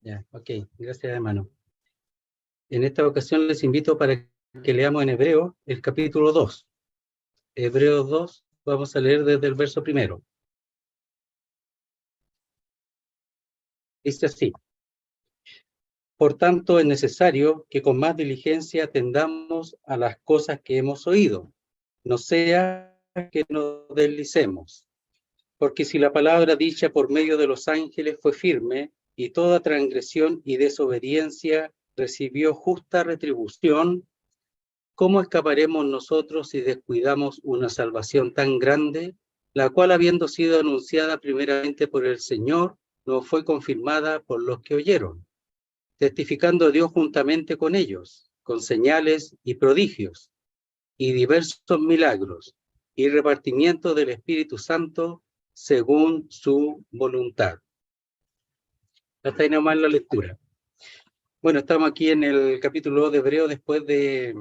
Ya, ok, gracias hermano. En esta ocasión les invito para que leamos en Hebreo el capítulo 2. Hebreos 2, vamos a leer desde el verso 1. Dice así: por tanto es necesario que con más diligencia atendamos a las cosas que hemos oído, no sea que nos deslicemos. Porque si la palabra dicha por medio de los ángeles fue firme, y toda transgresión y desobediencia recibió justa retribución, ¿cómo escaparemos nosotros si descuidamos una salvación tan grande, la cual, habiendo sido anunciada primeramente por el Señor, no fue confirmada por los que oyeron, testificando Dios juntamente con ellos, con señales y prodigios, y diversos milagros, y repartimiento del Espíritu Santo según su voluntad? Hasta ahí nomás la lectura. Bueno, estamos aquí en el capítulo 2 de Hebreo, después de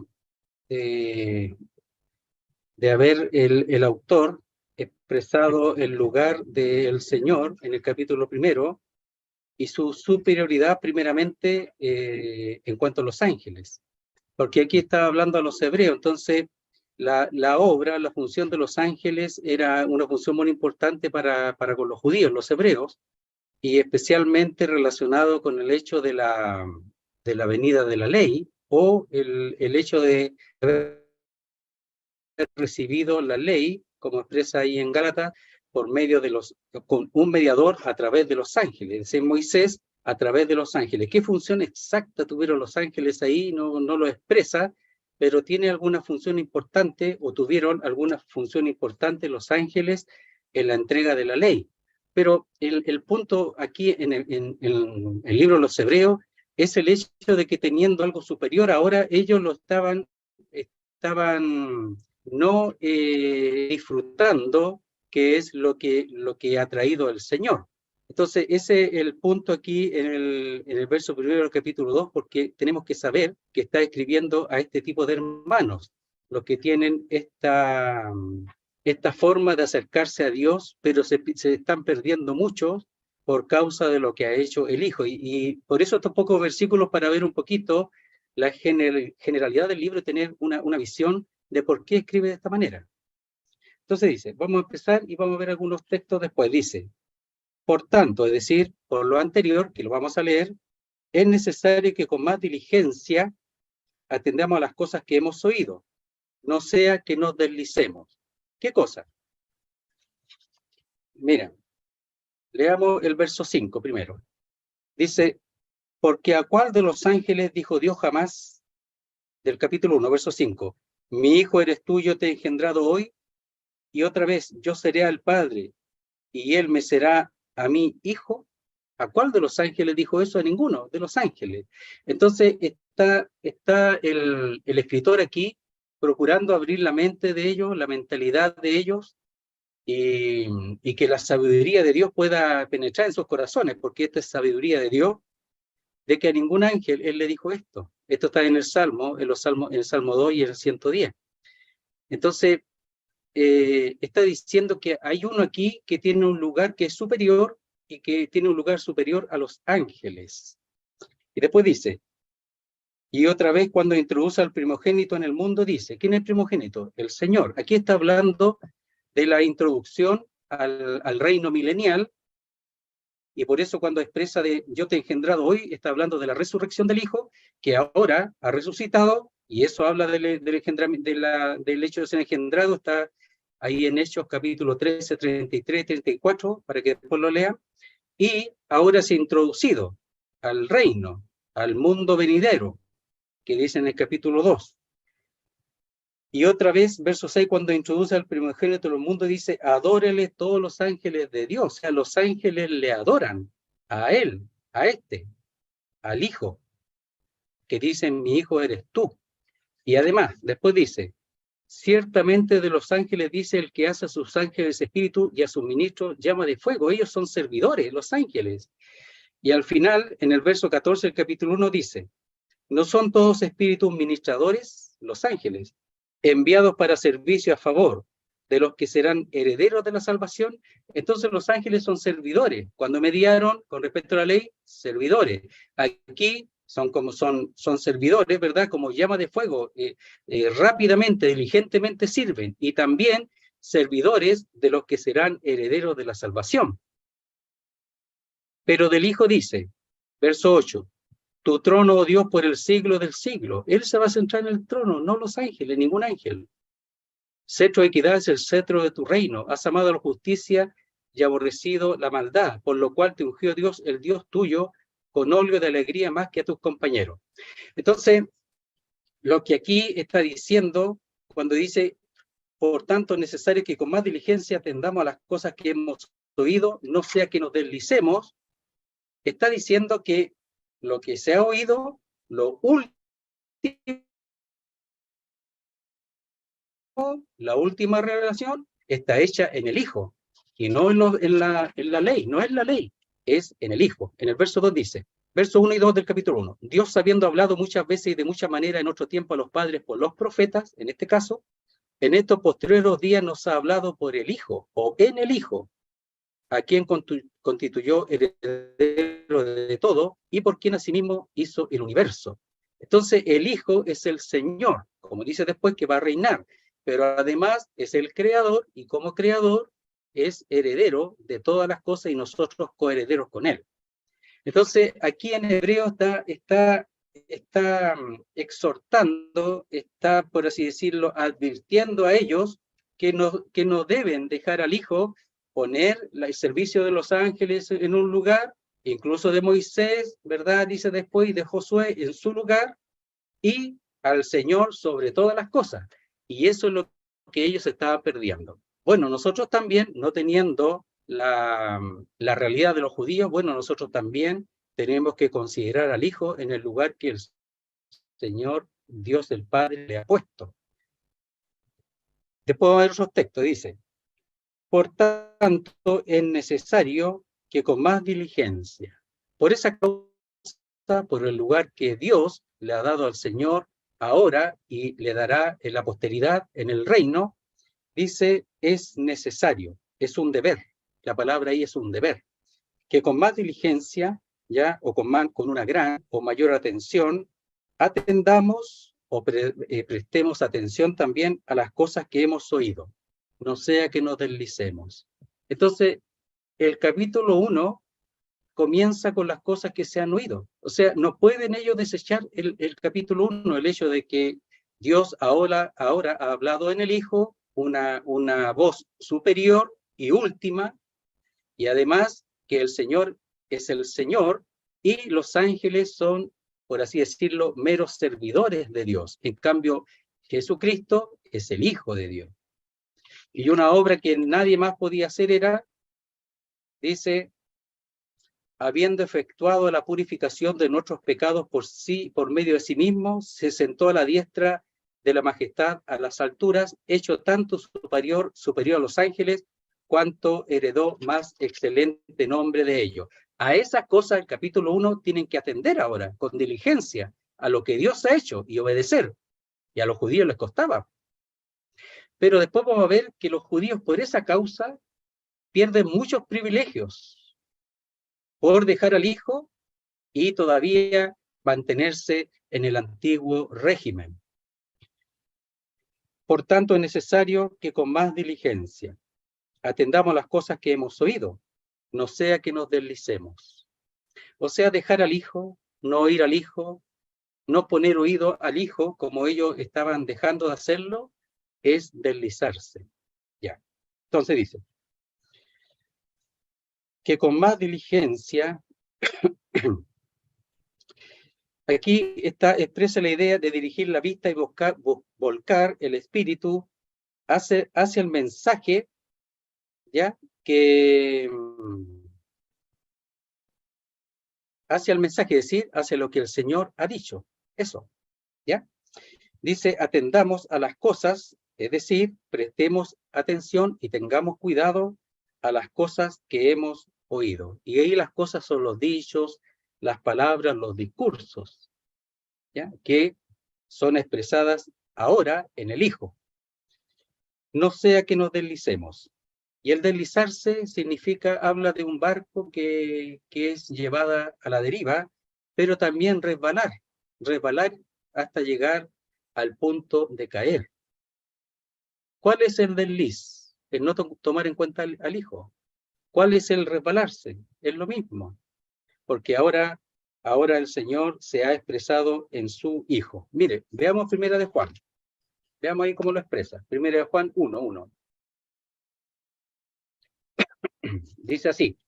haber el autor expresado el lugar del Señor en el capítulo 1 y su superioridad primeramente en cuanto a los ángeles. Porque aquí está hablando a los hebreos, entonces la obra, la función de los ángeles era una función muy importante para con los judíos, los hebreos, y especialmente relacionado con el hecho de la venida de la ley, o el hecho de haber recibido la ley, como expresa ahí en Gálatas, por medio de con un mediador a través de los ángeles, es decir, Moisés a través de los ángeles. ¿Qué función exacta tuvieron los ángeles ahí? No lo expresa, pero tiene alguna función importante, o tuvieron alguna función importante los ángeles en la entrega de la ley. Pero el punto aquí en el libro de los Hebreos es el hecho de que, teniendo algo superior, ahora ellos lo estaban no disfrutando, que es lo que ha traído el Señor. Entonces, ese es el punto aquí en el verso 1 del capítulo 2, porque tenemos que saber que está escribiendo a este tipo de hermanos, los que tienen esta forma de acercarse a Dios, pero se están perdiendo mucho por causa de lo que ha hecho el Hijo. Y por eso estos pocos versículos, para ver un poquito la generalidad del libro, tener una visión de por qué escribe de esta manera. Entonces dice, vamos a empezar y vamos a ver algunos textos después. Dice, por tanto, es decir, por lo anterior, que lo vamos a leer, es necesario que con más diligencia atendamos a las cosas que hemos oído, no sea que nos deslicemos. ¿Qué cosa? Mira, leamos el verso 5 primero. Dice, porque ¿a cuál de los ángeles dijo Dios jamás? Del capítulo 1, verso 5. Mi hijo eres tú, yo te he engendrado hoy, y otra vez yo seré al Padre, y él me será a mí hijo. ¿A cuál de los ángeles dijo eso? A ninguno de los ángeles. Entonces está el escritor aquí procurando abrir la mente de ellos, la mentalidad de ellos, y que la sabiduría de Dios pueda penetrar en sus corazones, porque esta es sabiduría de Dios, de que a ningún ángel él le dijo esto. Esto está en el Salmo, en el Salmo 2 y el 110. Entonces, está diciendo que hay uno aquí que tiene un lugar que es superior, y que tiene un lugar superior a los ángeles. Y después dice, y otra vez cuando introduce al primogénito en el mundo, dice, ¿quién es el primogénito? El Señor. Aquí está hablando de la introducción al reino milenial, y por eso cuando expresa de yo te he engendrado hoy, está hablando de la resurrección del Hijo, que ahora ha resucitado, y eso habla del hecho de ser engendrado. Está ahí en Hechos capítulo 13, 33, 34, para que después lo lean. Y ahora se ha introducido al reino, al mundo venidero, que dice en el capítulo 2. Y otra vez, verso 6, cuando introduce al primogénito del mundo, dice, adórele todos los ángeles de Dios. O sea, los ángeles le adoran a él, a al Hijo, que dicen, mi hijo eres tú. Y además, después dice, ciertamente de los ángeles dice el que hace a sus ángeles espíritu y a sus ministros llama de fuego. Ellos son servidores, los ángeles. Y al final, en el verso 14 del capítulo 1 dice, ¿no son todos espíritus ministradores, los ángeles, enviados para servicio a favor de los que serán herederos de la salvación. Entonces los ángeles son servidores. Cuando mediaron con respecto a la ley, servidores. Aquí son servidores, ¿verdad? Como llama de fuego, rápidamente, diligentemente sirven. Y también servidores de los que serán herederos de la salvación. Pero del Hijo dice, verso 8, tu trono, oh Dios, por el siglo del siglo. Él se va a centrar en el trono, no los ángeles, ningún ángel. Cetro de equidad es el cetro de tu reino. Has amado la justicia y aborrecido la maldad, por lo cual te ungió Dios, el Dios tuyo, con óleo de alegría más que a tus compañeros. Entonces, lo que aquí está diciendo, cuando dice, por tanto, es necesario que con más diligencia atendamos a las cosas que hemos oído, no sea que nos deslicemos, está diciendo que lo que se ha oído, lo último, la última revelación, está hecha en el Hijo, y no en la ley, no es la ley, es en el Hijo. En el verso 2 dice, verso 1 y 2 del capítulo 1, Dios habiendo hablado muchas veces y de mucha manera en otro tiempo a los padres por los profetas, en este caso, en estos posteriores días nos ha hablado por el Hijo, o en el Hijo, a quien constituyó heredero de todo, y por quien asimismo hizo el universo. Entonces el Hijo es el Señor, como dice después, que va a reinar, pero además es el Creador, y como Creador es heredero de todas las cosas y nosotros coherederos con Él. Entonces aquí en hebreo está exhortando, está, por así decirlo, advirtiendo a ellos que no deben dejar al Hijo poner el servicio de los ángeles en un lugar, incluso de Moisés, ¿verdad? Dice después, y de Josué en su lugar, y al Señor sobre todas las cosas. Y eso es lo que ellos estaban perdiendo. Bueno, nosotros también, no teniendo la realidad de los judíos, bueno, nosotros también tenemos que considerar al Hijo en el lugar que el Señor, Dios el Padre, le ha puesto. Después va a haber otros textos, dice, por tanto, es necesario que con más diligencia, por esa causa, por el lugar que Dios le ha dado al Señor ahora y le dará en la posteridad, en el reino, dice, es necesario, es un deber. La palabra ahí es un deber. Que con más diligencia, ya, o con una gran o mayor atención, atendamos o prestemos atención también a las cosas que hemos oído, no sea que nos deslicemos. Entonces, el capítulo 1 comienza con las cosas que se han oído. O sea, no pueden ellos desechar el capítulo 1, el hecho de que Dios ahora ha hablado en el Hijo, una voz superior y última, y además que el Señor es el Señor y los ángeles son, por así decirlo, meros servidores de Dios. En cambio, Jesucristo es el Hijo de Dios. Y una obra que nadie más podía hacer era, dice, habiendo efectuado la purificación de nuestros pecados por medio de sí mismo, se sentó a la diestra de la majestad a las alturas, hecho tanto superior a los ángeles, cuanto heredó más excelente nombre de ellos. A esas cosas el capítulo 1 tienen que atender ahora, con diligencia, a lo que Dios ha hecho y obedecer. Y a los judíos les costaba. Pero después vamos a ver que los judíos por esa causa pierden muchos privilegios por dejar al Hijo y todavía mantenerse en el antiguo régimen. Por tanto, es necesario que con más diligencia atendamos las cosas que hemos oído, no sea que nos deslicemos. O sea, dejar al Hijo, no oír al Hijo, no poner oído al Hijo como ellos estaban dejando de hacerlo, es deslizarse. Ya. Entonces dice, que con más diligencia, aquí expresa la idea de dirigir la vista y volcar el espíritu hacia el mensaje, ¿ya? Hacia el mensaje, es decir, hacia lo que el Señor ha dicho. Eso, ¿ya? Dice, atendamos a las cosas, es decir, prestemos atención y tengamos cuidado a las cosas que hemos oído. Y ahí las cosas son los dichos, las palabras, los discursos, ¿ya? Que son expresadas ahora en el Hijo. no sea que nos deslicemos. Y el deslizarse habla de un barco que es llevada a la deriva, pero también resbalar hasta llegar al punto de caer. ¿Cuál es el desliz? El no tomar en cuenta al hijo. ¿Cuál es el resbalarse? Es lo mismo, porque ahora el Señor se ha expresado en su Hijo. Mire, veamos Primera de Juan. Veamos ahí cómo lo expresa. Primera de Juan 1:1. Dice así.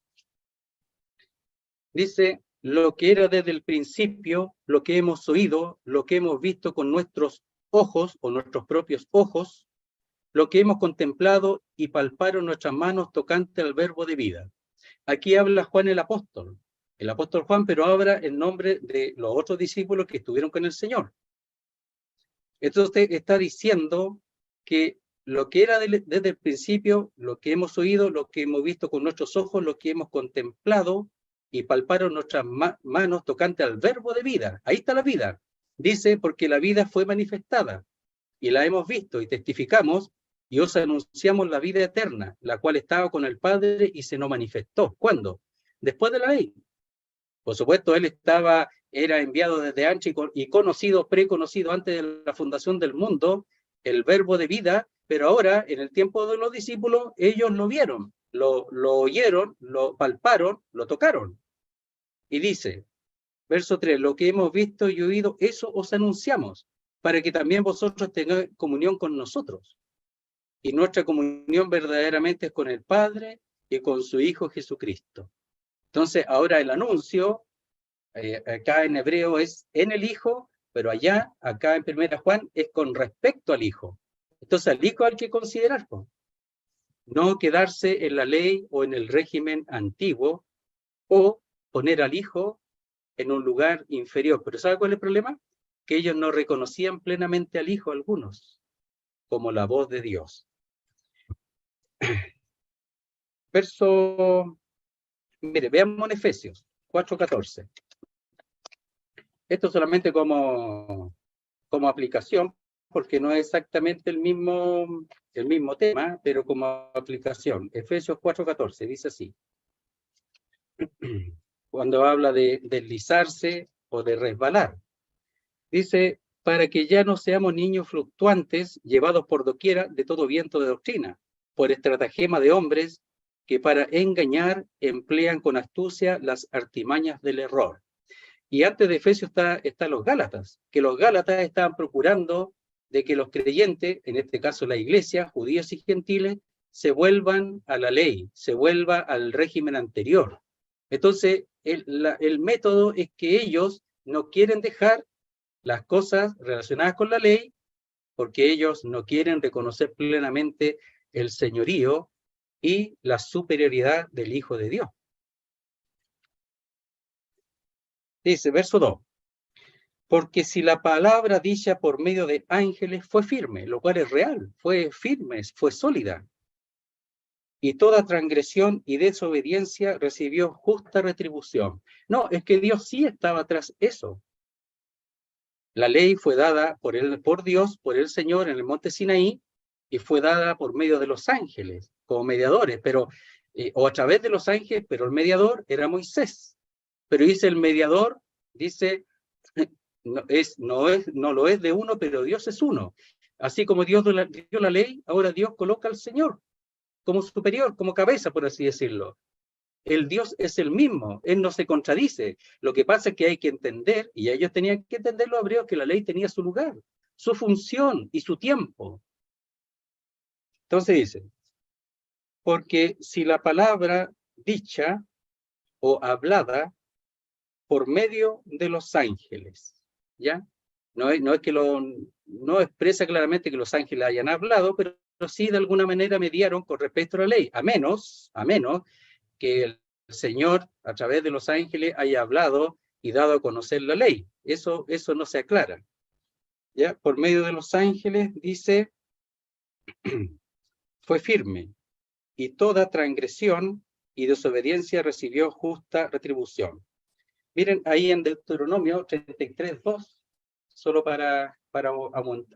Dice, lo que era desde el principio, lo que hemos oído, lo que hemos visto con nuestros ojos o nuestros propios ojos, lo que hemos contemplado y palparon nuestras manos tocante al verbo de vida. Aquí habla Juan el apóstol Juan, pero habla en nombre de los otros discípulos que estuvieron con el Señor. Entonces está diciendo que lo que era desde el principio, lo que hemos oído, lo que hemos visto con nuestros ojos, lo que hemos contemplado y palparon nuestras manos tocante al verbo de vida. Ahí está la vida. Dice, porque la vida fue manifestada y la hemos visto y testificamos y os anunciamos la vida eterna, la cual estaba con el Padre y se nos manifestó. ¿Cuándo? Después de la ley. Por supuesto, él era enviado desde antes y conocido, preconocido antes de la fundación del mundo, el verbo de vida, pero ahora, en el tiempo de los discípulos, ellos lo vieron, lo oyeron, lo palparon, lo tocaron. Y dice, verso 3, lo que hemos visto y oído, eso os anunciamos, para que también vosotros tengáis comunión con nosotros. Y nuestra comunión verdaderamente es con el Padre y con su Hijo Jesucristo. Entonces, ahora el anuncio, acá en hebreo es en el Hijo, pero acá en Primera Juan, es con respecto al Hijo. Entonces, al Hijo hay que considerar, no quedarse en la ley o en el régimen antiguo, o poner al Hijo en un lugar inferior. Pero ¿sabe cuál es el problema? Que ellos no reconocían plenamente al Hijo, algunos, como la voz de Dios. Mire, veamos en Efesios 4:14. Esto solamente como aplicación, porque no es exactamente el mismo tema, pero como aplicación. Efesios 4:14 dice así. Cuando habla de deslizarse o de resbalar. Dice, para que ya no seamos niños fluctuantes, llevados por doquiera de todo viento de doctrina, por estratagema de hombres que para engañar emplean con astucia las artimañas del error. Y antes de Efesios está los Gálatas, que los Gálatas estaban procurando de que los creyentes, en este caso la iglesia, judíos y gentiles, se vuelvan a la ley, se vuelva al régimen anterior. Entonces, el método es que ellos no quieren dejar las cosas relacionadas con la ley, porque ellos no quieren reconocer plenamente el señorío y la superioridad del Hijo de Dios. Dice, verso 2. Porque si la palabra dicha por medio de ángeles fue firme, lo cual es real, fue firme, fue sólida, y toda transgresión y desobediencia recibió justa retribución. No, es que Dios sí estaba tras eso. La ley fue dada por Dios, por el Señor en el monte Sinaí, y fue dada por medio de los ángeles, como mediadores, o a través de los ángeles, pero el mediador era Moisés. Pero dice el mediador, dice, no lo es de uno, pero Dios es uno. Así como Dios dio la ley, ahora Dios coloca al Señor como superior, como cabeza, por así decirlo. El Dios es el mismo, Él no se contradice. Lo que pasa es que hay que entender, y ellos tenían que entender los hebreos, que la ley tenía su lugar, su función y su tiempo. Entonces dice, porque si la palabra dicha o hablada por medio de los ángeles, ¿ya? No expresa claramente que los ángeles hayan hablado, pero sí de alguna manera mediaron con respecto a la ley, a menos que el Señor a través de los ángeles haya hablado y dado a conocer la ley. Eso no se aclara. ¿Ya? Por medio de los ángeles dice, fue firme, y toda transgresión y desobediencia recibió justa retribución. Miren ahí en Deuteronomio 33:2, solo para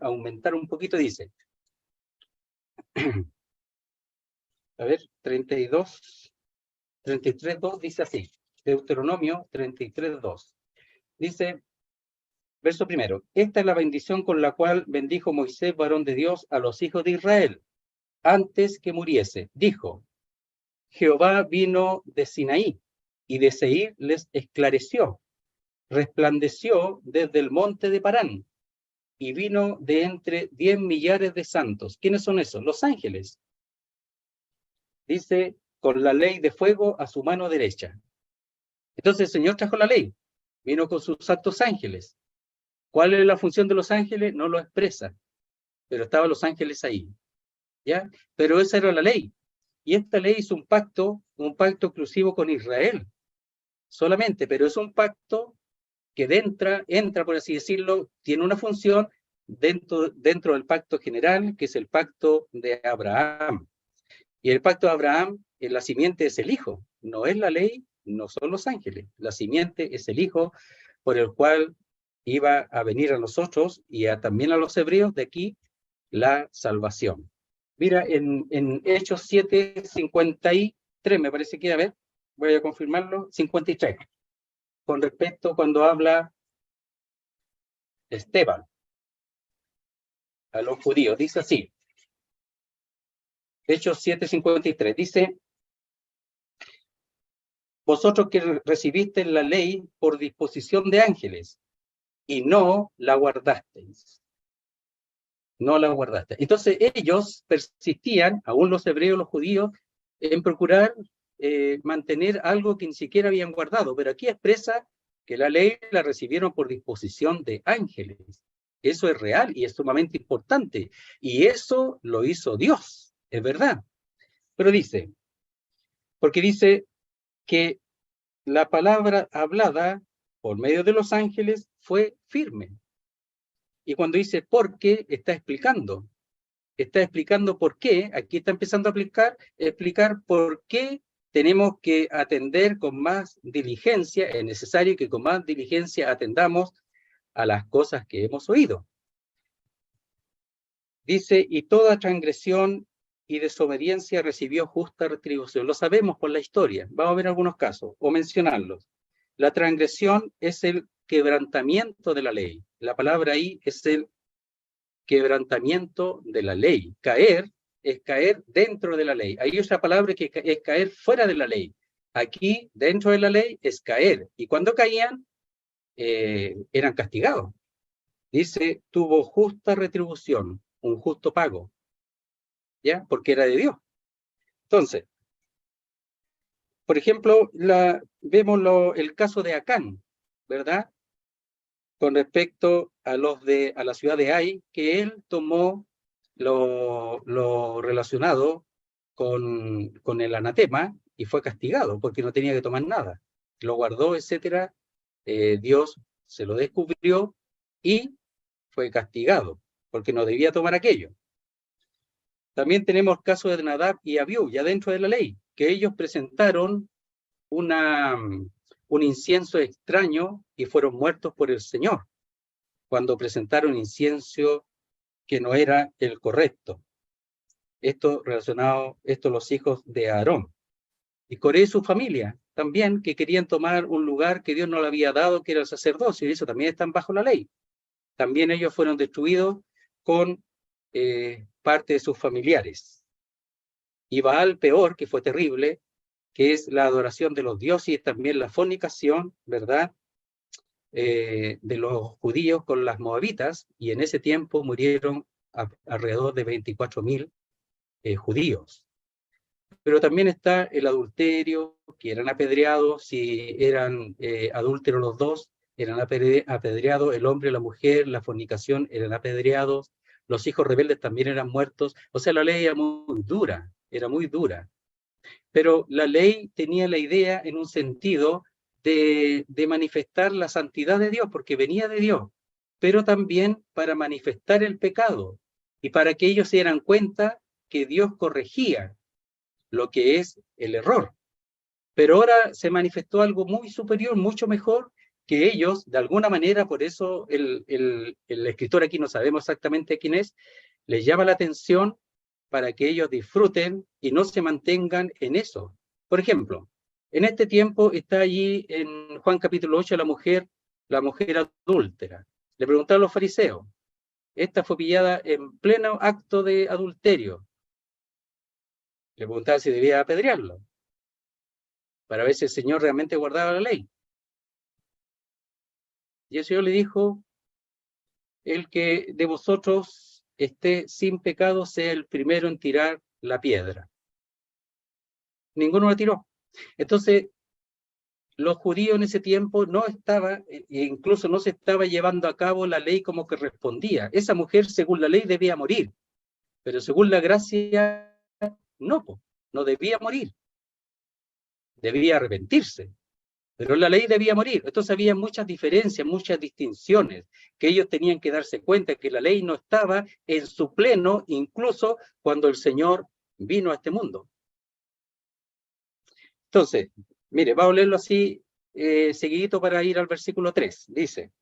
aumentar un poquito, dice, A ver, 33:2 dice así. Deuteronomio 33:2. Dice, verso primero. Esta es la bendición con la cual bendijo Moisés, varón de Dios, a los hijos de Israel, antes que muriese. Dijo, Jehová vino de Sinaí, y de Seir les esclareció. Resplandeció desde el monte de Parán, y vino de entre 10 millares de santos. ¿Quiénes son esos? Los ángeles. Dice, con la ley de fuego a su mano derecha. Entonces el Señor trajo la ley, vino con sus santos ángeles. ¿Cuál es la función de los ángeles? No lo expresa, pero estaban los ángeles ahí, ¿ya? Pero esa era la ley. Y esta ley hizo un pacto exclusivo con Israel, solamente, pero es un pacto que entra, por así decirlo, tiene una función dentro del pacto general, que es el pacto de Abraham. Y el pacto de Abraham, la simiente es el Hijo, no es la ley, no son los ángeles. La simiente es el Hijo, por el cual iba a venir a nosotros y también a los hebreos de aquí la salvación. Mira, en Hechos 7:53, me parece que, a ver, voy a confirmarlo, 53, con respecto cuando habla Esteban a los judíos, dice así, Hechos 7:53, dice, vosotros que recibisteis la ley por disposición de ángeles, y no la guardasteis. No la guardasteis. Entonces ellos persistían, aún los hebreos, los judíos, en procurar mantener algo que ni siquiera habían guardado. Pero aquí expresa que la ley la recibieron por disposición de ángeles. Eso es real y es sumamente importante. Y eso lo hizo Dios, es verdad. Pero dice, porque dice que la palabra hablada por medio de los ángeles fue firme. Y cuando dice por qué, está explicando por qué, aquí está empezando a explicar por qué tenemos que atender con más diligencia, es necesario que con más diligencia atendamos a las cosas que hemos oído. Dice, y toda transgresión y desobediencia recibió justa retribución. Lo sabemos por la historia, vamos a ver algunos casos, o mencionarlos. La transgresión es el quebrantamiento de la ley. La palabra ahí es el quebrantamiento de la ley. Caer es caer dentro de la ley. Hay otra palabra que es caer fuera de la ley. Aquí, dentro de la ley, es caer. Y cuando caían, eran castigados. Dice, tuvo justa retribución, un justo pago, ¿ya? Porque era de Dios. Entonces, por ejemplo, vemos el caso de Acán, ¿verdad? Con respecto a la ciudad de Ai, que él tomó lo relacionado con el anatema y fue castigado porque no tenía que tomar nada. Lo guardó, etcétera. Dios se lo descubrió y fue castigado porque no debía tomar aquello. También tenemos el caso de Nadab y Abiú, ya dentro de la ley, que ellos presentaron un incienso extraño y fueron muertos por el Señor cuando presentaron incienso que no era el correcto. Esto los hijos de Aarón. Y Coré y su familia también, que querían tomar un lugar que Dios no le había dado, que era el sacerdocio, y eso también están bajo la ley. También ellos fueron destruidos con parte de sus familiares. Y Baal, peor, que fue terrible, que es la adoración de los dioses y también la fornicación, ¿verdad?, de los judíos con las moabitas, y en ese tiempo murieron alrededor de 24.000 judíos. Pero también está el adulterio, que eran apedreados, si eran adúlteros los dos, eran apedreados, el hombre y la mujer, la fornicación, eran apedreados, los hijos rebeldes también eran muertos. O sea, la ley era muy dura. Pero la ley tenía la idea en un sentido de manifestar la santidad de Dios, porque venía de Dios, pero también para manifestar el pecado y para que ellos se dieran cuenta que Dios corregía lo que es el error. Pero ahora se manifestó algo muy superior, mucho mejor, que ellos, de alguna manera, por eso el escritor aquí no sabemos exactamente quién es, les llama la atención para que ellos disfruten y no se mantengan en eso. Por ejemplo, en este tiempo está allí en Juan capítulo 8 la mujer adúltera. Le preguntaron a los fariseos. Esta fue pillada en pleno acto de adulterio. Le preguntaban si debía apedrearlo, para ver si el Señor realmente guardaba la ley. Y el Señor le dijo, el que de vosotros esté sin pecado sea el primero en tirar la piedra. Ninguno la tiró. Entonces, los judíos en ese tiempo no estaban, e incluso no se estaba llevando a cabo la ley como que respondía. Esa mujer, según la ley, debía morir, pero según la gracia, no debía morir. Debía arrepentirse, pero la ley debía morir. Entonces había muchas diferencias, muchas distinciones, que ellos tenían que darse cuenta que la ley no estaba en su pleno, incluso cuando el Señor vino a este mundo. Entonces, mire, vamos a leerlo así, seguidito para ir al versículo 3. Dice,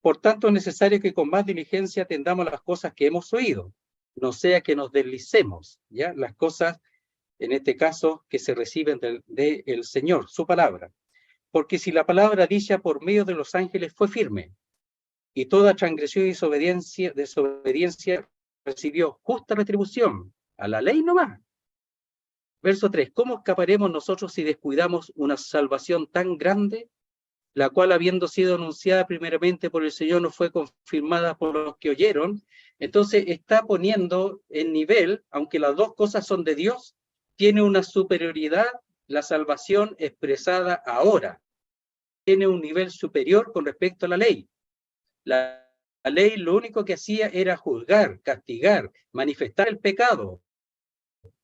por tanto es necesario que con más diligencia atendamos las cosas que hemos oído, no sea que nos deslicemos, ¿ya? Las cosas, en este caso, que se reciben del Señor, su palabra. Porque si la palabra dicha por medio de los ángeles fue firme, y toda transgresión y desobediencia recibió justa retribución, a la ley nomás. Verso 3, ¿cómo escaparemos nosotros si descuidamos una salvación tan grande, la cual habiendo sido anunciada primeramente por el Señor no fue confirmada por los que oyeron? Entonces está poniendo en nivel, aunque las dos cosas son de Dios, tiene una superioridad la salvación expresada ahora. Tiene un nivel superior con respecto a la ley. La ley lo único que hacía era juzgar, castigar, manifestar el pecado.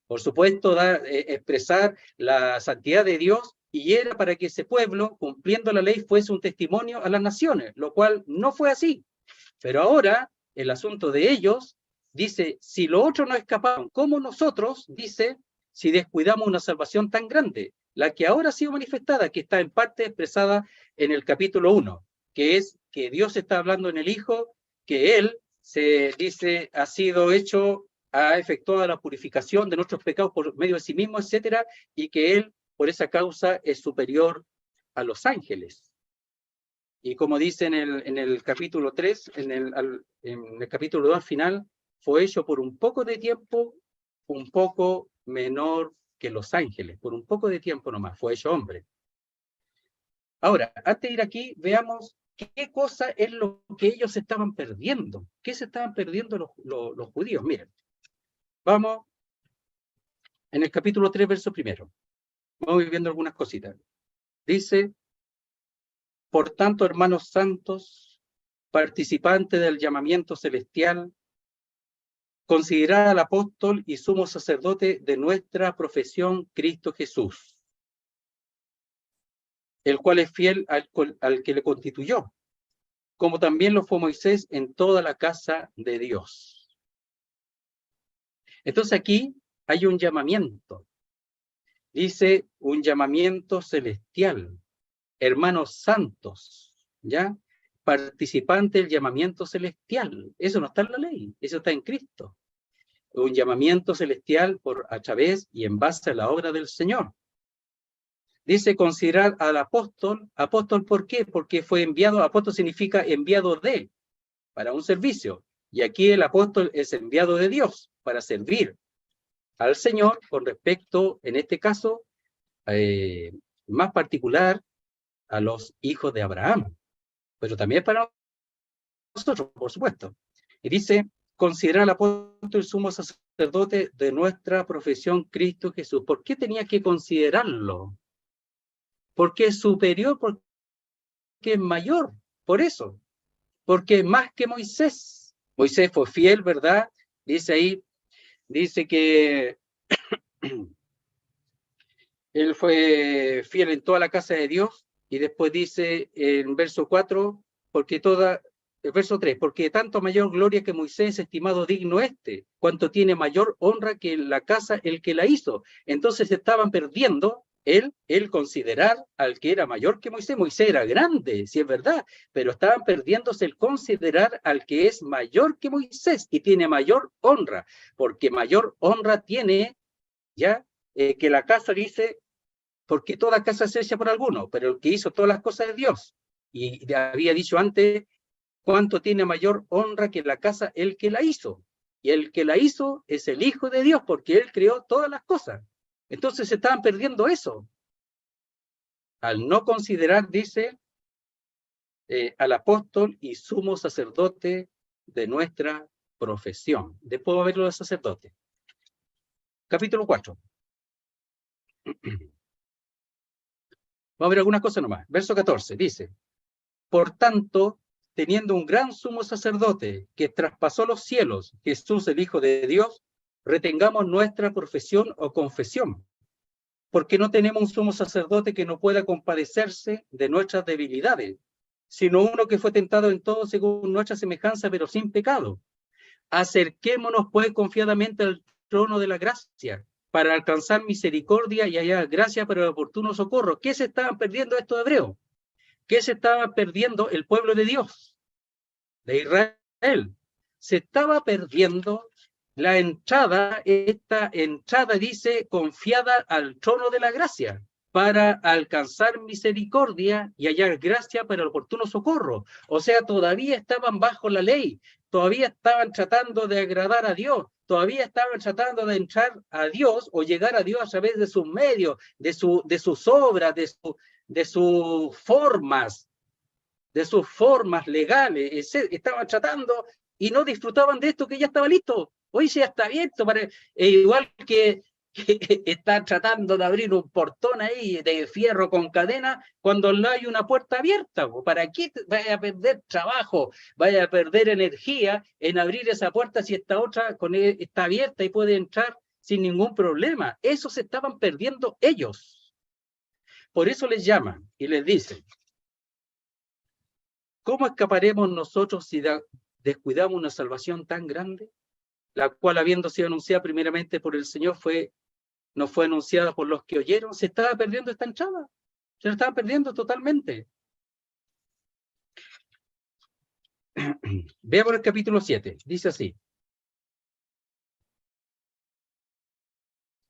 Por supuesto, expresar la santidad de Dios, y era para que ese pueblo, cumpliendo la ley, fuese un testimonio a las naciones, lo cual no fue así. Pero ahora, el asunto de ellos, dice, si los otros no escaparon, como nosotros, dice, si descuidamos una salvación tan grande, la que ahora ha sido manifestada, que está en parte expresada en el capítulo 1, que es que Dios está hablando en el Hijo, que Él, se dice, ha efectuado la purificación de nuestros pecados por medio de sí mismo, etcétera, y que Él, por esa causa, es superior a los ángeles. Y como dice en el capítulo 3, en el capítulo 2 al final, fue hecho por un poco de tiempo, un poco menor que los ángeles, por un poco de tiempo nomás, fue hecho hombre. Ahora, antes de ir aquí, veamos qué cosa es lo que ellos estaban perdiendo. ¿Qué se estaban perdiendo los judíos? Miren, vamos en el capítulo 3, verso 1. Vamos viendo algunas cositas. Dice, por tanto, hermanos santos, participantes del llamamiento celestial, considerad al apóstol y sumo sacerdote de nuestra profesión, Cristo Jesús, el cual es fiel al que le constituyó, como también lo fue Moisés en toda la casa de Dios. Entonces aquí hay un llamamiento. Dice un llamamiento celestial. Hermanos santos, ¿ya? Participante del llamamiento celestial. Eso no está en la ley, eso está en Cristo. Un llamamiento celestial a través y en base a la obra del Señor. Dice considerar al apóstol. ¿Apóstol por qué? Porque fue enviado. Apóstol significa enviado para un servicio. Y aquí el apóstol es enviado de Dios para servir al Señor con respecto, en este caso, más particular, a los hijos de Abraham, pero también para nosotros, por supuesto. Y dice, considerar al apóstol sumo sacerdote de nuestra profesión, Cristo Jesús. ¿Por qué tenía que considerarlo? Porque es superior, porque es mayor, por eso. Porque es más que Moisés. Moisés fue fiel, ¿verdad? Dice ahí, dice que él fue fiel en toda la casa de Dios. Y después dice en verso 4, el verso 3, porque tanto mayor gloria que Moisés, estimado digno cuanto tiene mayor honra que la casa el que la hizo. Entonces se estaban perdiendo él considerar al que era mayor que Moisés. Moisés era grande, si es verdad, pero estaban perdiéndose el considerar al que es mayor que Moisés y tiene mayor honra, porque mayor honra tiene, ya, que la casa dice, porque toda casa se hecha por alguno, pero el que hizo todas las cosas es Dios. Y había dicho antes, ¿cuánto tiene mayor honra que la casa el que la hizo? Y el que la hizo es el Hijo de Dios, porque él creó todas las cosas. Entonces se estaban perdiendo eso. Al no considerar, dice, al apóstol y sumo sacerdote de nuestra profesión. Después va a ver los sacerdotes. Capítulo 4. Vamos a ver algunas cosas nomás. Verso 14 dice, por tanto, teniendo un gran sumo sacerdote que traspasó los cielos, Jesús el Hijo de Dios, retengamos nuestra profesión o confesión, porque no tenemos un sumo sacerdote que no pueda compadecerse de nuestras debilidades, sino uno que fue tentado en todo según nuestra semejanza, pero sin pecado. Acerquémonos pues confiadamente al trono de la gracia, para alcanzar misericordia y hallar gracia para el oportuno socorro. ¿Qué se estaban perdiendo estos hebreos? ¿Qué se estaba perdiendo el pueblo de Dios, de Israel? Se estaba perdiendo la entrada, esta entrada dice, confiada al trono de la gracia, para alcanzar misericordia y hallar gracia para el oportuno socorro. O sea, todavía estaban bajo la ley, todavía estaban tratando de agradar a Dios, todavía estaban tratando de entrar a Dios o llegar a Dios a través de sus medios, de sus obras, de sus formas, legales, estaban tratando y no disfrutaban de esto que ya estaba listo. Hoy ya está abierto, igual que están tratando de abrir un portón ahí de fierro con cadena cuando no hay una puerta abierta. ¿Para qué vaya a perder trabajo, vaya a perder energía en abrir esa puerta si esta otra está abierta y puede entrar sin ningún problema? Eso se estaban perdiendo ellos. Por eso les llaman y les dicen, ¿cómo escaparemos nosotros si descuidamos una salvación tan grande? La cual, habiendo sido anunciada primeramente por el Señor, no fue anunciada por los que oyeron. Se estaba perdiendo esta entrada. Se la estaba perdiendo totalmente. Veamos el capítulo 7. Dice así.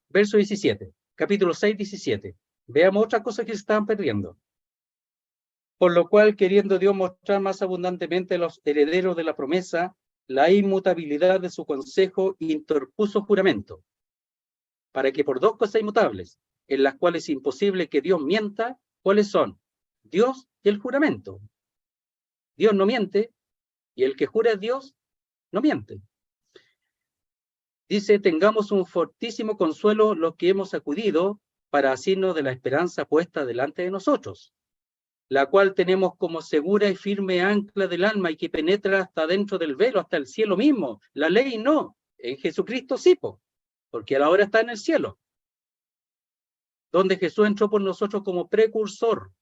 Verso 17. Capítulo 6, 17. Veamos otra cosa que se estaban perdiendo. Por lo cual, queriendo Dios mostrar más abundantemente a los herederos de la promesa la inmutabilidad de su consejo, interpuso juramento, para que por dos cosas inmutables, en las cuales es imposible que Dios mienta, ¿cuáles son? Dios y el juramento. Dios no miente, y el que jura es Dios, no miente. Dice, tengamos un fortísimo consuelo los que hemos acudido para asirnos de la esperanza puesta delante de nosotros, la cual tenemos como segura y firme ancla del alma y que penetra hasta dentro del velo, hasta el cielo mismo. La ley no, en Jesucristo sí, porque ahora está en el cielo, donde Jesús entró por nosotros como precursor,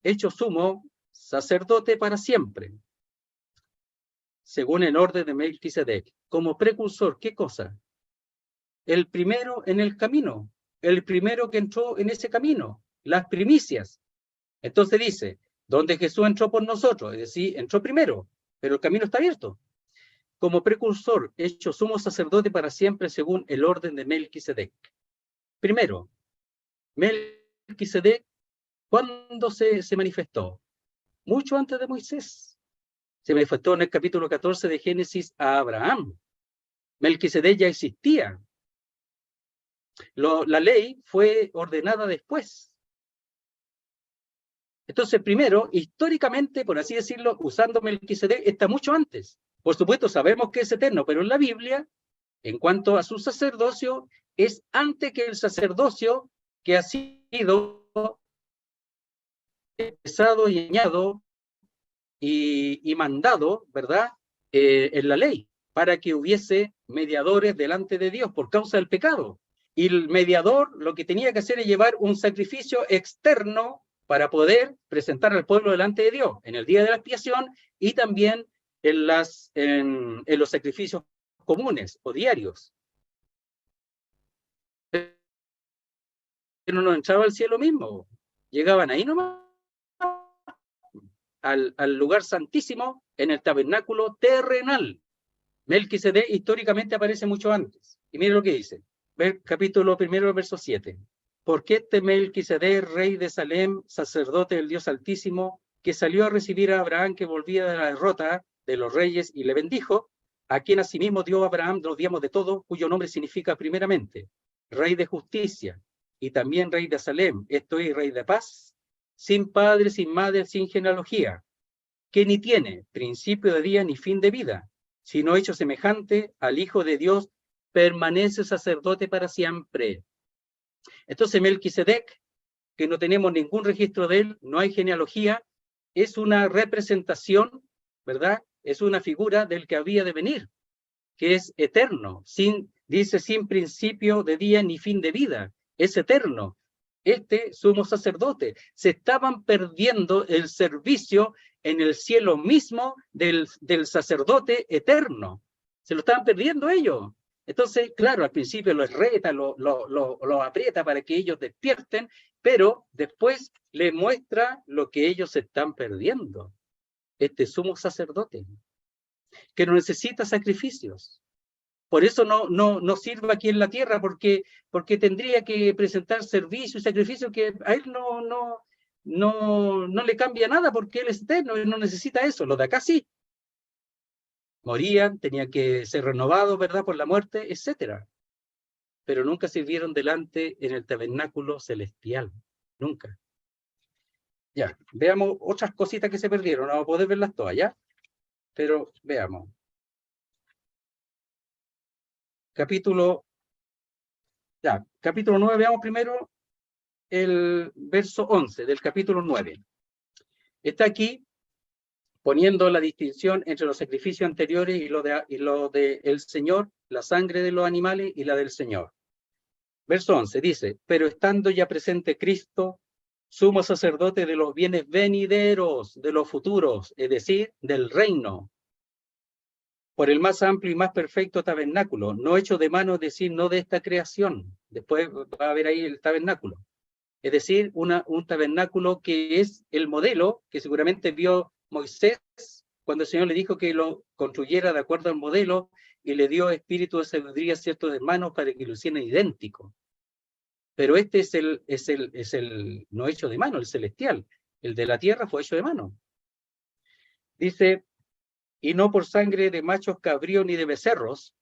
hecho sumo sacerdote para siempre, según el orden de Melquisedec. Como precursor, ¿qué cosa? El primero en el camino, el primero que entró en ese camino, las primicias. Entonces dice, donde Jesús entró por nosotros, es decir, entró primero, pero el camino está abierto. Como precursor, hecho sumo sacerdote para siempre, según el orden de Melquisedec. Primero, Melquisedec, ¿cuándo se manifestó? Mucho antes de Moisés. Se manifestó en el capítulo 14 de Génesis a Abraham. Melquisedec ya existía. La ley fue ordenada después. Entonces, primero, históricamente, por así decirlo, usando Melquisedec, está mucho antes. Por supuesto, sabemos que es eterno, pero en la Biblia, en cuanto a su sacerdocio, es antes que el sacerdocio que ha sido empezado y añadido y mandado, ¿verdad?, en la ley, para que hubiese mediadores delante de Dios por causa del pecado. Y el mediador lo que tenía que hacer es llevar un sacrificio externo para poder presentar al pueblo delante de Dios en el día de la expiación y también en los sacrificios comunes o diarios. no entraba al cielo mismo, llegaban ahí nomás, al lugar santísimo, en el tabernáculo terrenal. Melquisedec históricamente aparece mucho antes. Y mire lo que dice, capítulo 1, verso 7. Porque este Melquisedec, rey de Salem, sacerdote del Dios Altísimo, que salió a recibir a Abraham que volvía de la derrota de los reyes y le bendijo, a quien asimismo dio a Abraham los diezmos de todo, cuyo nombre significa primeramente rey de justicia y también rey de Salem, esto es rey de paz, sin padre, sin madre, sin genealogía, que ni tiene principio de día ni fin de vida, sino hecho semejante al Hijo de Dios, permanece sacerdote para siempre. Entonces Melquisedec, que no tenemos ningún registro de él, no hay genealogía, es una representación, ¿verdad? Es una figura del que había de venir, que es eterno, dice sin principio de día ni fin de vida, es eterno. Este sumo sacerdote, se estaban perdiendo el servicio en el cielo mismo del sacerdote eterno. Se lo estaban perdiendo ellos. Entonces, claro, al principio los reta, los aprieta para que ellos despierten, pero después les muestra lo que ellos están perdiendo. Este sumo sacerdote, que no necesita sacrificios. Por eso no sirve aquí en la tierra, porque tendría que presentar servicio y sacrificio que a él no le cambia nada, porque él es eterno, él no necesita eso. Los de acá sí. Morían, tenían que ser renovados, ¿verdad?, por la muerte, etc. Pero nunca sirvieron delante en el tabernáculo celestial. Nunca. Ya, veamos otras cositas que se perdieron. No vamos a poder verlas todas, ¿ya? Pero veamos. Capítulo 9, veamos primero el verso 11 del capítulo 9. Está aquí poniendo la distinción entre los sacrificios anteriores y lo de el Señor, la sangre de los animales y la del Señor. Verso 11 dice, pero estando ya presente Cristo, sumo sacerdote de los bienes venideros, de los futuros, es decir, del reino, por el más amplio y más perfecto tabernáculo, no hecho de mano, es decir, no de esta creación. Después va a ver ahí el tabernáculo. Es decir, un tabernáculo que es el modelo que seguramente vio Moisés cuando el Señor le dijo que lo construyera de acuerdo al modelo y le dio espíritu de sabiduría a ciertos hermanos para que lo hicieran idéntico. Pero este es el no hecho de mano, el celestial. El de la tierra fue hecho de mano. Dice, y no por sangre de machos cabríos ni de becerros,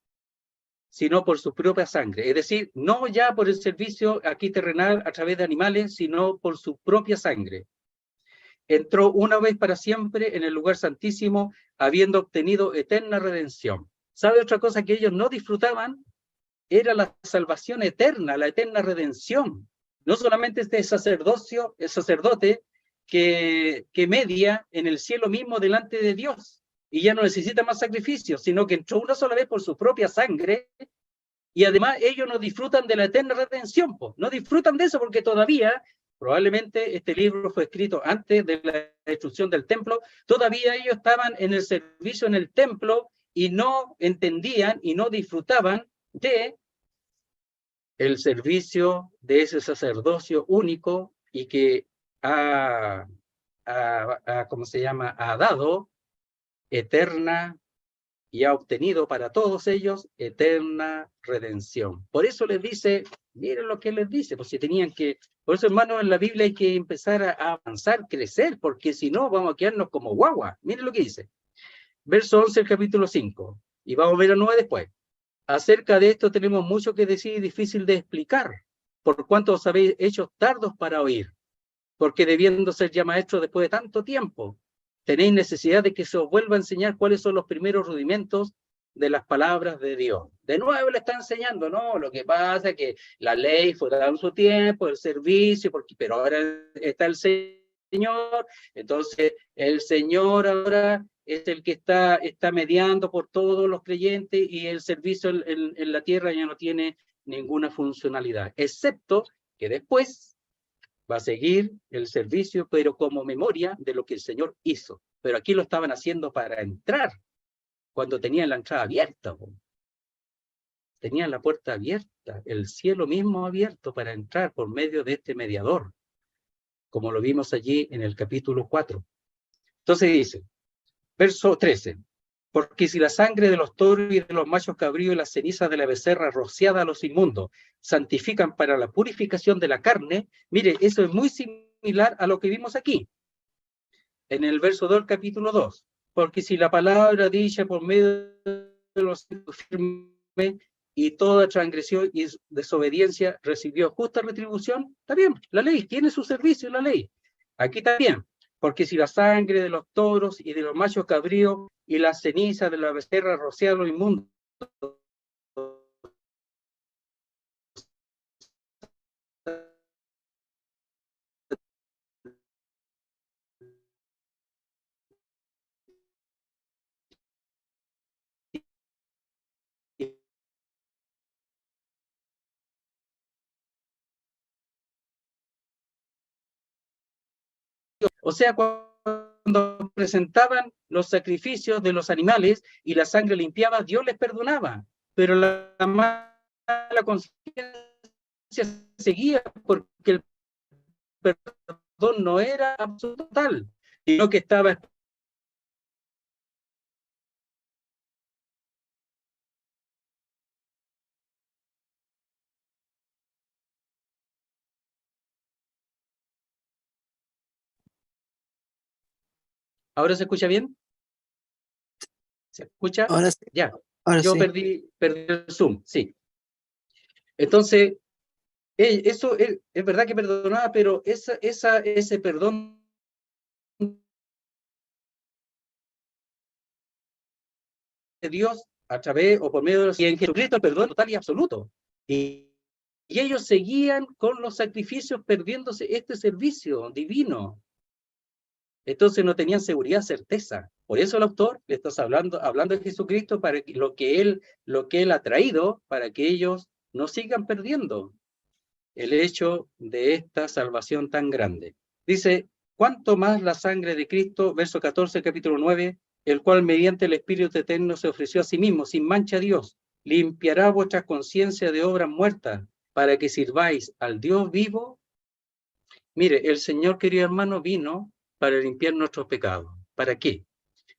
sino por su propia sangre. Es decir, no ya por el servicio aquí terrenal a través de animales, sino por su propia sangre. Entró una vez para siempre en el lugar santísimo, habiendo obtenido eterna redención. ¿Sabe otra cosa que ellos no disfrutaban? Era la salvación eterna, la eterna redención. No solamente este sacerdocio, el sacerdote que media en el cielo mismo delante de Dios, y ya no necesita más sacrificios, sino que entró una sola vez por su propia sangre, y además ellos no disfrutan de la eterna redención, no disfrutan de eso porque todavía, probablemente este libro fue escrito antes de la destrucción del templo, todavía ellos estaban en el servicio en el templo y no entendían y no disfrutaban de el servicio de ese sacerdocio único y que ¿cómo se llama? Ha dado eterna y ha obtenido para todos ellos eterna redención. Por eso les dice, miren lo que les dice, pues si tenían que, por eso hermanos, en la Biblia hay que empezar a avanzar, crecer, porque si no vamos a quedarnos como guagua. Miren lo que dice. Verso 11 del capítulo 5, y vamos a ver a 9 después. Acerca de esto tenemos mucho que decir y difícil de explicar, por cuanto os habéis hecho tardos para oír, porque debiendo ser ya maestros después de tanto tiempo, tenéis necesidad de que se os vuelva a enseñar cuáles son los primeros rudimentos de las palabras de Dios. De nuevo le está enseñando, no, lo que pasa es que la ley fue dada en su tiempo, el servicio, pero ahora está el Señor, entonces el Señor ahora es el que está mediando por todos los creyentes y el servicio en la tierra ya no tiene ninguna funcionalidad, excepto que después va a seguir el servicio, pero como memoria de lo que el Señor hizo. Pero aquí lo estaban haciendo para entrar, cuando tenían la entrada abierta. tenían la puerta abierta, el cielo mismo abierto para entrar por medio de este mediador, como lo vimos allí en el capítulo 4. Entonces dice, verso 13, porque si la sangre de los toros y de los machos cabríos y las cenizas de la becerra rociada a los inmundos santifican para la purificación de la carne, mire, eso es muy similar a lo que vimos aquí, en el verso 2 del capítulo 2. Porque si la palabra dicha por medio de los firmes y toda transgresión y desobediencia recibió justa retribución, está bien, la ley tiene su servicio, la ley. Aquí también, porque si la sangre de los toros y de los machos cabríos y la ceniza de la becerra rociaron lo inmundo, o sea, cuando presentaban los sacrificios de los animales y la sangre limpiaba, Dios les perdonaba, pero la mala conciencia seguía porque el perdón no era absoluto total, sino que estaba. ¿Ahora se escucha bien? ¿Se escucha? Ahora sí, Ya. ahora Yo sí. perdí el Zoom, sí. Entonces, eso es verdad que perdonaba, pero ese perdón de Dios a través o por medio de los, y en Jesucristo el perdón total y absoluto. Y ellos seguían con los sacrificios perdiéndose este servicio divino. Entonces no tenían seguridad, certeza. Por eso el autor le está hablando de Jesucristo, para que lo que él ha traído, para que ellos no sigan perdiendo el hecho de esta salvación tan grande. Dice, ¿cuánto más la sangre de Cristo? Verso 14, capítulo 9, el cual mediante el Espíritu Eterno se ofreció a sí mismo, sin mancha a Dios, limpiará vuestra conciencia de obras muertas, para que sirváis al Dios vivo. Mire, el Señor, querido hermano, vino para limpiar nuestros pecados. ¿Para qué?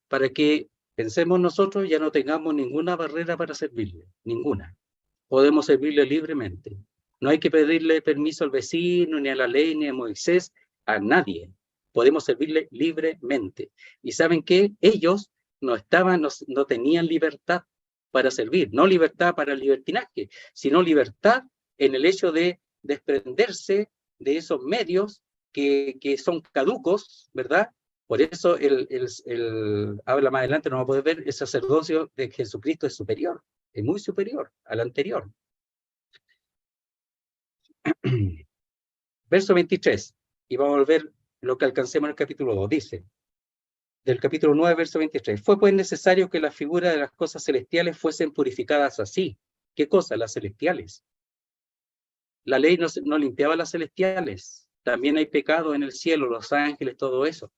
Para que pensemos nosotros ya no tengamos ninguna barrera para servirle, ninguna. Podemos servirle libremente. No hay que pedirle permiso al vecino, ni a la ley, ni a Moisés, a nadie. Podemos servirle libremente. ¿Y saben qué? Ellos no tenían libertad para servir, no libertad para el libertinaje, sino libertad en el hecho de desprenderse de esos medios que son caducos, ¿verdad? Por eso habla más adelante, no va a poder ver, el sacerdocio de Jesucristo es superior, es muy superior al anterior. Verso 23, y vamos a ver lo que alcancemos en el capítulo 2, dice, del capítulo 9, verso 23, fue pues necesario que las figuras de las cosas celestiales fuesen purificadas así. ¿Qué cosas? Las celestiales. La ley no limpiaba las celestiales, también hay pecado en el cielo, los ángeles, todo eso.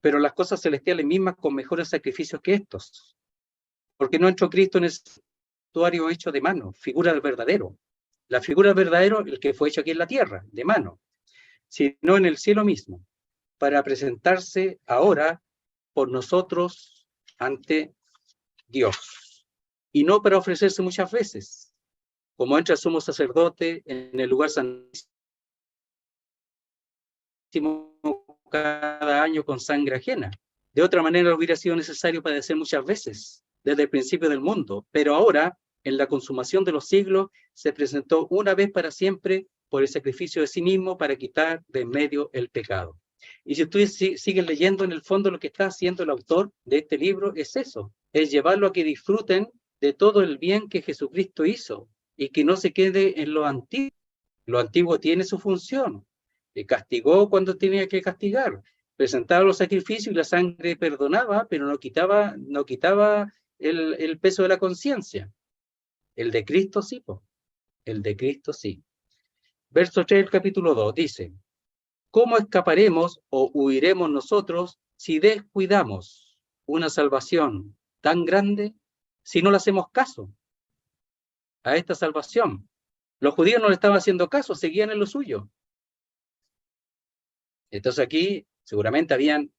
Pero las cosas celestiales mismas con mejores sacrificios que estos. Porque no entró Cristo en el santuario hecho de mano, figura del verdadero. La figura del verdadero, el que fue hecho aquí en la tierra, de mano, sino en el cielo mismo, para presentarse ahora por nosotros ante Dios. Y no para ofrecerse muchas veces, como entra el sumo sacerdote en el lugar santísimo cada año con sangre ajena. De otra manera hubiera sido necesario padecer muchas veces, desde el principio del mundo, pero ahora, en la consumación de los siglos, se presentó una vez para siempre por el sacrificio de sí mismo para quitar de en medio el pecado. Y si ustedes siguen leyendo, en el fondo lo que está haciendo el autor de este libro es eso, es llevarlo a que disfruten de todo el bien que Jesucristo hizo y que no se quede en lo antiguo. Lo antiguo tiene su función. Castigó cuando tenía que castigar, presentaba los sacrificios y la sangre perdonaba, pero no quitaba el peso de la conciencia. El de Cristo sí, el de Cristo sí. Verso 3 del capítulo 2 dice, ¿cómo escaparemos o huiremos nosotros si descuidamos una salvación tan grande, si no le hacemos caso? a esta salvación. Los judíos no le estaban haciendo caso, seguían en lo suyo. Entonces aquí seguramente habían,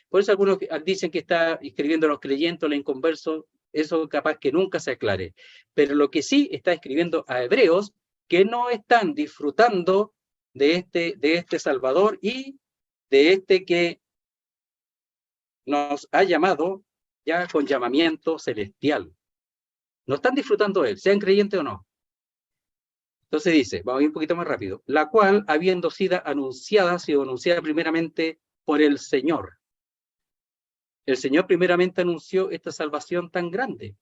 por eso algunos dicen que está escribiendo a los creyentes, los inconversos, eso capaz que nunca se aclare. Pero lo que sí está escribiendo a hebreos que no están disfrutando de este Salvador y de este que nos ha llamado ya con llamamiento celestial. No están disfrutando de él, sean creyentes o no. Entonces dice, vamos a ir un poquito más rápido, la cual, habiendo sido anunciada primeramente por el Señor. El Señor primeramente anunció esta salvación tan grande,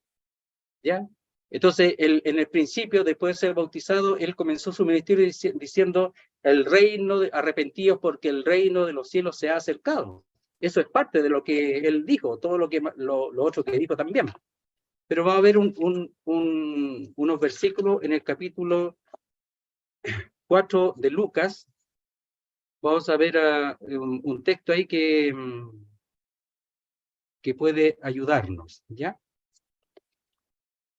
¿ya? Entonces, en el principio, después de ser bautizado, él comenzó su ministerio diciendo, el reino, arrepentidos porque el reino de los cielos se ha acercado. Eso es parte de lo que él dijo, todo lo otro que dijo también. Pero va a haber unos versículos en el capítulo 4 de Lucas. Vamos a ver un texto ahí que puede ayudarnos, ¿ya?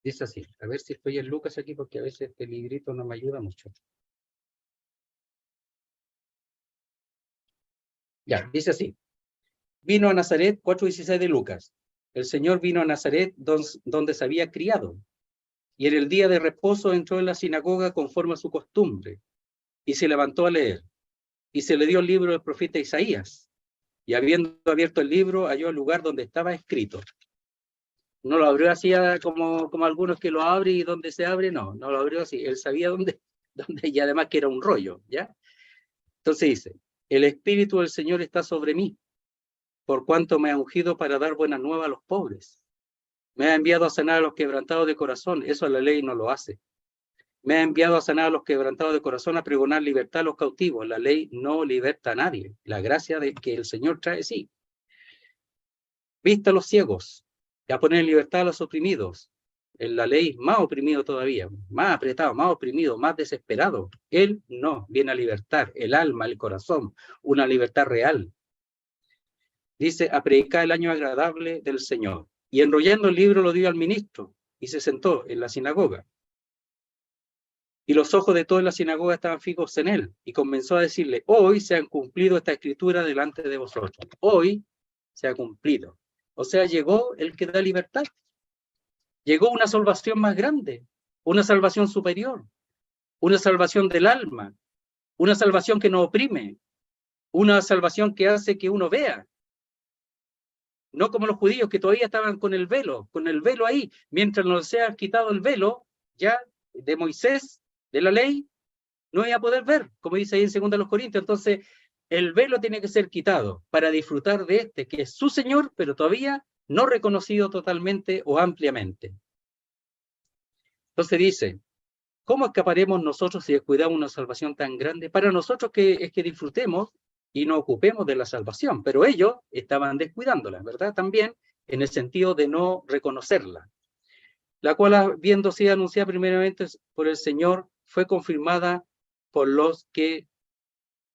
Es así. A ver si estoy en Lucas aquí, porque a veces este librito no me ayuda mucho. Ya, dice así. Vino a Nazaret, 4:16 de Lucas. El Señor vino a Nazaret donde se había criado. Y en el día de reposo entró en la sinagoga conforme a su costumbre. Y se levantó a leer. Y se le dio el libro del profeta Isaías. Y habiendo abierto el libro, halló el lugar donde estaba escrito. No lo abrió así como algunos que lo abren y donde se abre, no lo abrió así. Él sabía dónde y además que era un rollo, ¿ya? Entonces dice, el Espíritu del Señor está sobre mí, por cuanto me ha ungido para dar buena nueva a los pobres. Me ha enviado a sanar a los quebrantados de corazón, eso la ley no lo hace. Me ha enviado a sanar a los quebrantados de corazón, a pregonar libertad a los cautivos. La ley no liberta a nadie. La gracia de que el Señor trae, sí. Vista a los ciegos, y a poner en libertad a los oprimidos. En la ley más oprimido todavía, más apretado, más oprimido, más desesperado. Él no, viene a libertar el alma, el corazón, una libertad real. Dice, a predicar el año agradable del Señor. Y enrollando el libro lo dio al ministro y se sentó en la sinagoga. Y los ojos de toda la sinagoga estaban fijos en él. Y comenzó a decirle, hoy se han cumplido esta escritura delante de vosotros. Hoy se ha cumplido. O sea, llegó el que da libertad. Llegó una salvación más grande, una salvación superior, una salvación del alma, una salvación que no oprime, una salvación que hace que uno vea. No como los judíos que todavía estaban con el velo ahí. Mientras no se ha quitado el velo, ya, de Moisés, de la ley, no iba a poder ver, como dice ahí en 2 Corintios. Entonces, el velo tiene que ser quitado para disfrutar de este, que es su Señor, pero todavía no reconocido totalmente o ampliamente. Entonces dice, ¿cómo escaparemos nosotros si descuidamos una salvación tan grande? Para nosotros es que disfrutemos y nos ocupemos de la salvación, pero ellos estaban descuidándola, ¿verdad? También en el sentido de no reconocerla, la cual, habiendo sido anunciada primeramente por el Señor, fue confirmada por los que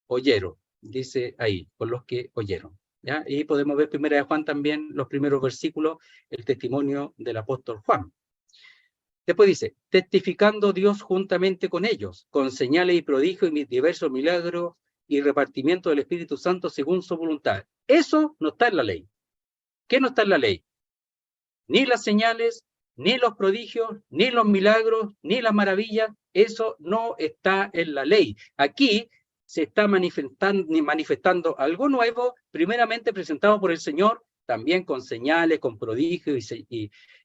oyeron, dice ahí, por los que oyeron. ¿Ya? Y podemos ver 1 Juan también, los primeros versículos, el testimonio del apóstol Juan. Después dice, testificando Dios juntamente con ellos, con señales y prodigios y diversos milagros y repartimiento del Espíritu Santo según su voluntad. Eso no está en la ley. ¿Qué no está en la ley? Ni las señales, ni los prodigios, ni los milagros, ni las maravillas. Eso no está en la ley. Aquí se está manifestando algo nuevo, primeramente presentado por el Señor, también con señales, con prodigios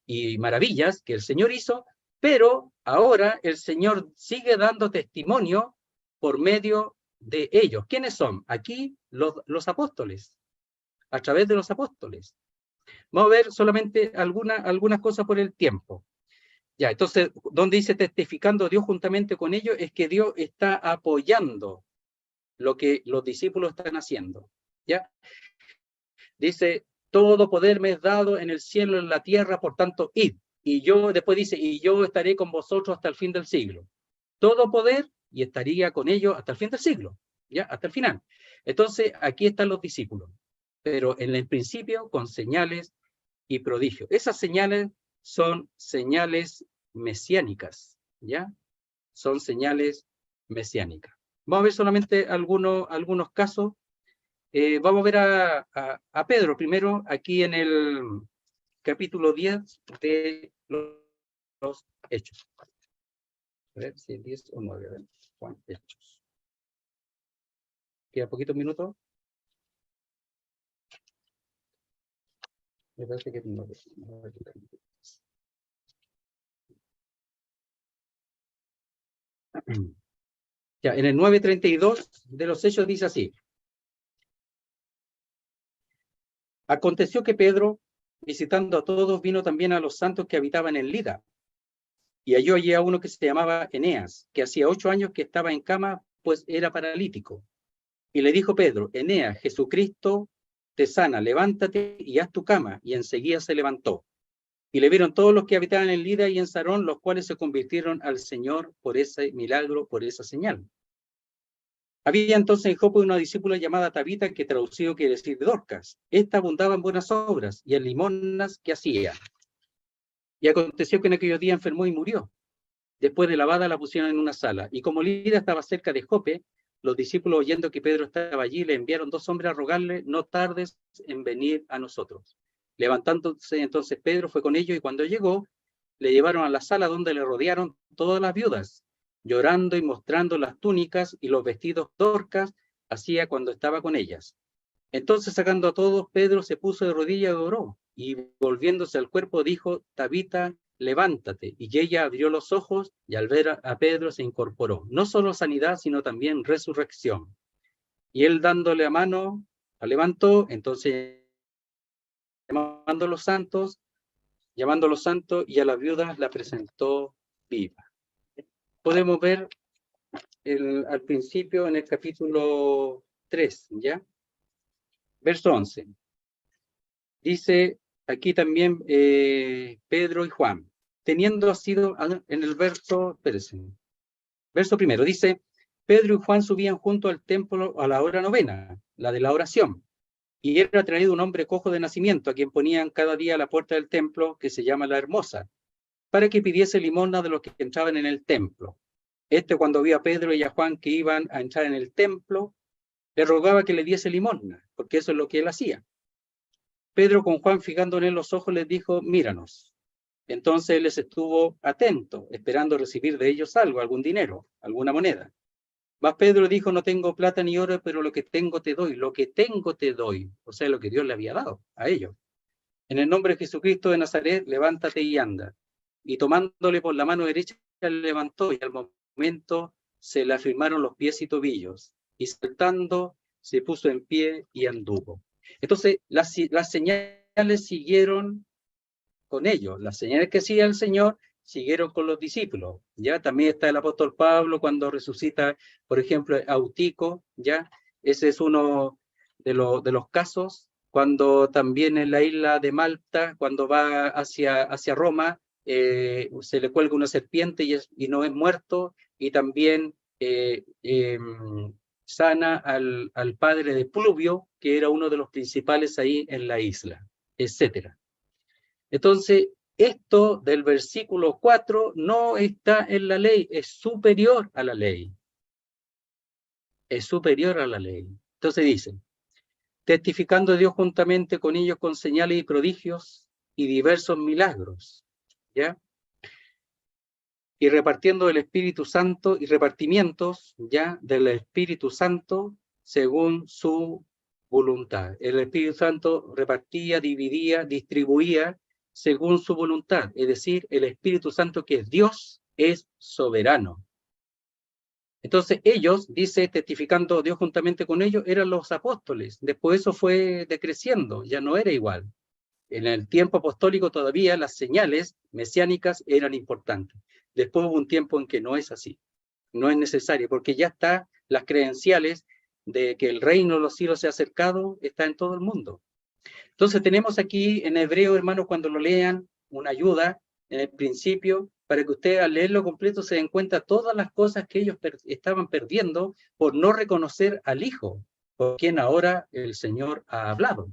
y maravillas que el Señor hizo, pero ahora el Señor sigue dando testimonio por medio de ellos. ¿Quiénes son? Aquí los apóstoles, a través de los apóstoles. Vamos a ver solamente algunas cosas por el tiempo. Ya, entonces, donde dice testificando Dios juntamente con ellos, es que Dios está apoyando lo que los discípulos están haciendo. ¿Ya? Dice, todo poder me es dado en el cielo y en la tierra, por tanto, id. Y yo, después dice, y yo estaré con vosotros hasta el fin del siglo. Todo poder, y estaría con ellos hasta el fin del siglo, ¿ya? Hasta el final. Entonces, aquí están los discípulos, pero en el principio con señales y prodigios. Esas señales son señales mesiánicas, ¿ya? Son señales mesiánicas. Vamos a ver solamente algunos casos. Vamos a ver a Pedro primero, aquí en el capítulo 10 de los Hechos. A ver si es 10 o 9. A ver, Juan, Hechos. ¿Queda poquitos minutos? Me parece que es 9. Ya, en el 9:32 de los Hechos dice así. Aconteció que Pedro, visitando a todos, vino también a los santos que habitaban en Lida. Y halló allí a uno que se llamaba Eneas, que hacía 8 años que estaba en cama, pues era paralítico. Y le dijo Pedro, Eneas, Jesucristo te sana, levántate y haz tu cama. Y enseguida se levantó. Y le vieron todos los que habitaban en Lida y en Sarón, los cuales se convirtieron al Señor por ese milagro, por esa señal. Había entonces en Joppe una discípula llamada Tabita, que traducido quiere decir Dorcas. Esta abundaba en buenas obras y en limosnas que hacía. Y aconteció que en aquellos días enfermó y murió. Después de lavada la pusieron en una sala. Y como Lida estaba cerca de Joppe, los discípulos, oyendo que Pedro estaba allí, le enviaron 2 hombres a rogarle, no tardes en venir a nosotros. Levantándose entonces Pedro fue con ellos, y cuando llegó, le llevaron a la sala donde le rodearon todas las viudas, llorando y mostrando las túnicas y los vestidos Dorcas hacía cuando estaba con ellas. Entonces, sacando a todos, Pedro se puso de rodillas y oró, y volviéndose al cuerpo dijo, Tabita, levántate. Y ella abrió los ojos, y al ver a Pedro se incorporó. No solo sanidad, sino también resurrección. Y él dándole la mano, la levantó. Entonces, llamando a los santos, y a la viuda la presentó viva. Podemos ver al principio en el capítulo 3, ¿ya? Verso 11. Dice aquí también Pedro y Juan, teniendo sido en el verso primero, dice, Pedro y Juan subían junto al templo a la hora 9, la de la oración, y era traído un hombre cojo de nacimiento, a quien ponían cada día a la puerta del templo, que se llama La Hermosa, para que pidiese limosna de los que entraban en el templo. Cuando vio a Pedro y a Juan que iban a entrar en el templo, le rogaba que le diese limosna, porque eso es lo que él hacía. Pedro, con Juan fijando en él los ojos, les dijo, míranos. Entonces él les estuvo atento, esperando recibir de ellos algo, algún dinero, alguna moneda. Mas Pedro dijo, no tengo plata ni oro, pero lo que tengo te doy, lo que tengo te doy. O sea, lo que Dios le había dado a ellos. En el nombre de Jesucristo de Nazaret, levántate y anda. Y tomándole por la mano derecha, le levantó, y al momento se le afirmaron los pies y tobillos. Y saltando, se puso en pie y anduvo. Entonces, las señales siguieron con ellos. Las señales que hacía el Señor siguieron con los discípulos. Ya también está el apóstol Pablo cuando resucita, por ejemplo, a Eutico, ya. Ese es uno de los casos. Cuando también en la isla de Malta, cuando va hacia Roma, se le cuelga una serpiente y no es muerto, y también sana al padre de Pluvio, que era uno de los principales ahí en la isla, etcétera. Entonces, esto del versículo 4 no está en la ley, es superior a la ley. Es superior a la ley. Entonces dice, testificando a Dios juntamente con ellos con señales y prodigios y diversos milagros, ¿ya? Y repartiendo el Espíritu Santo y repartimientos, ¿ya? Del Espíritu Santo según su voluntad. El Espíritu Santo repartía, dividía, distribuía según su voluntad. Es decir, el Espíritu Santo, que es Dios, es soberano. Entonces ellos, dice, testificando Dios juntamente con ellos, eran los apóstoles. Después eso fue decreciendo, ya no era igual. En el tiempo apostólico todavía las señales mesiánicas eran importantes. Después hubo un tiempo en que no es así. No es necesario, porque ya está las credenciales de que el reino de los cielos se ha acercado, está en todo el mundo. Entonces tenemos aquí en hebreo, hermanos, cuando lo lean, una ayuda en el principio, para que ustedes al leerlo completo se den cuenta todas las cosas que ellos estaban perdiendo por no reconocer al Hijo, por quien ahora el Señor ha hablado,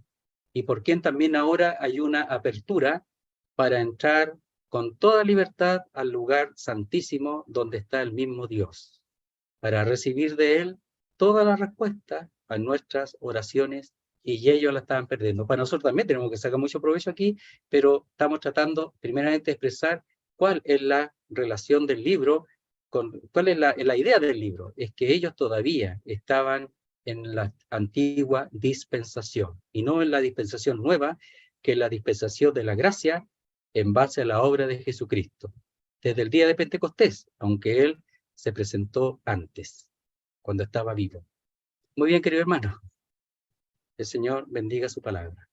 y por quien también ahora hay una apertura para entrar con toda libertad al lugar santísimo donde está el mismo Dios, para recibir de Él toda la respuesta a nuestras oraciones, y ellos la estaban perdiendo. Para nosotros también tenemos que sacar mucho provecho aquí, pero estamos tratando primeramente de expresar cuál es la relación del libro, cuál es la idea del libro. Es que ellos todavía estaban en la antigua dispensación, y no en la dispensación nueva, que es la dispensación de la gracia en base a la obra de Jesucristo. Desde el día de Pentecostés, aunque Él se presentó antes, cuando estaba vivo. Muy bien, querido hermano. El Señor bendiga su palabra.